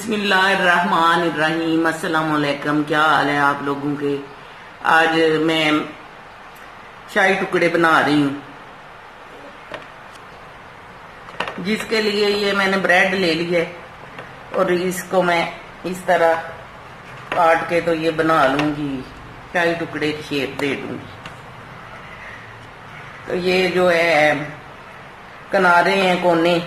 बिस्मिल्लाहिर्रहमानिर्रहीम। अस्सलाम वालेकुम। क्या हाल है आप लोगों के। आज मैं शाही टुकड़े बना रही हूँ, जिसके लिए ये मैंने ब्रेड ले ली है और इसको मैं इस तरह काट के तो ये बना लूंगी, शाही टुकड़े की शेप दे दूंगी। तो ये जो है किनारे हैं कोने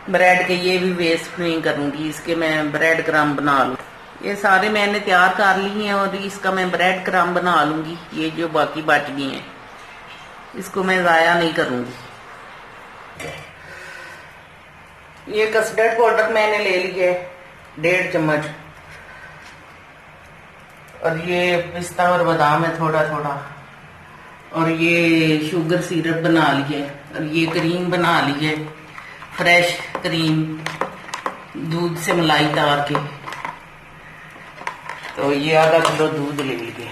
ब्रेड के, ये भी वेस्ट नहीं करूंगी, इसके मैं ब्रेड क्रम्ब बना लूँ। ये सारे मैंने तैयार कर लिए हैं और इसका मैं ब्रेड क्रम्ब बना लूंगी। ये जो बाकी बच गए हैं इसको मैं ज़ाया नहीं करूंगी। ये कस्टर्ड पाउडर मैंने ले लिया है 1.5 चम्मच, और ये पिस्ता और बादाम है थोड़ा थोड़ा, और ये शुगर सिरप बना लिया है, और ये क्रीम बना ली है, फ्रेश क्रीम दूध से मलाई तार के। तो ये आधा किलो दूध ले लिए।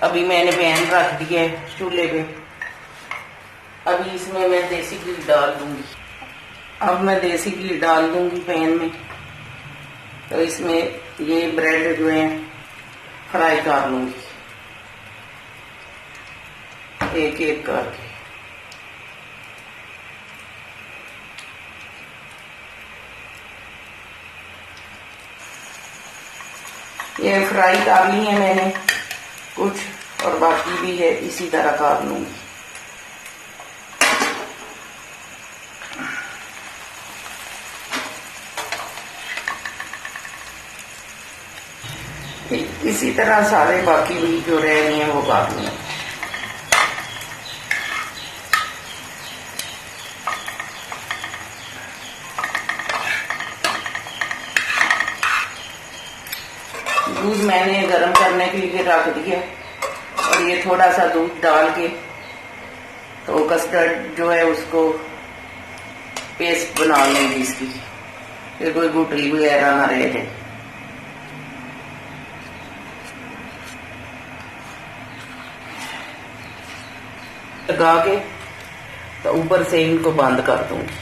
अभी मैंने पैन रख दिया है चूल्हे पे। अभी इसमें मैं देसी घी डाल दूंगी। अब मैं देसी घी डाल दूंगी पैन में। तो इसमें ये ब्रेड जो है फ्राई कर लूंगी एक एक करके। ये फ्राई कर ली है मैंने कुछ, और बाकी भी है इसी तरह कर लूंगी। इसी तरह सारे बाकी भी जो रह गए हैं वो कर लूंगी। दूध मैंने गर्म करने के लिए रख दिया, और ये थोड़ा सा दूध डाल के तो कस्टर्ड जो है उसको पेस्ट बना लेंगे इसकी, फिर कोई गुठली वगैरह ना रह जाए। लगा के तो ऊपर से इनको बंद कर दूंगी।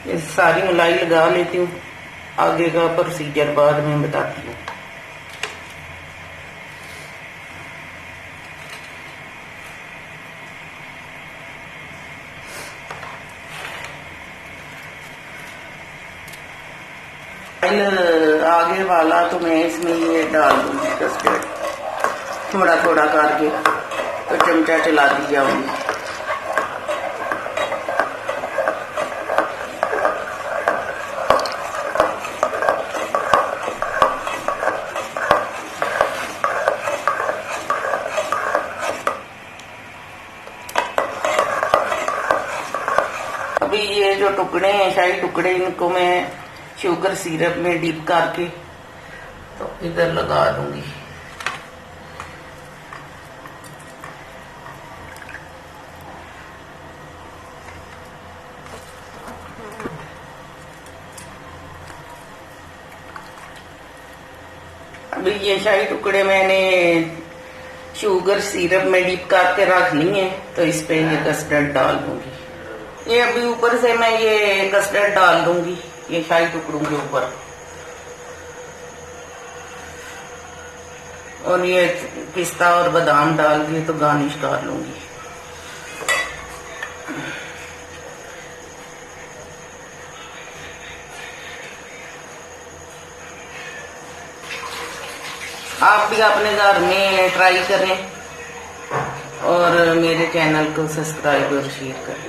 ये सारी मलाई लगा लेती हूँ, आगे का प्रोसीजर बाद में बताती हूँ। आगे वाला तो मैं इसमें ये डाल दूंगी कस्टर्ड, थोड़ा थोड़ा करके, तो चमचा चलाती जाऊंगी। अभी ये जो टुकड़े हैं शाही टुकड़े, इनको मैं शुगर सिरप में डिप करके तो इधर लगा दूंगी। अभी ये शाही टुकड़े मैंने शुगर सिरप में डिप करके रख लिए हैं, तो इस पे ये कस्टर्ड डाल दूंगी। ये अभी ऊपर से मैं ये कस्टर्ड डाल दूंगी ये शाही टुकड़ों के ऊपर, और ये पिस्ता और बादाम डाल के तो गार्निश कर लूंगी। आप भी अपने घर में ट्राई करें और मेरे चैनल को सब्सक्राइब और शेयर करें।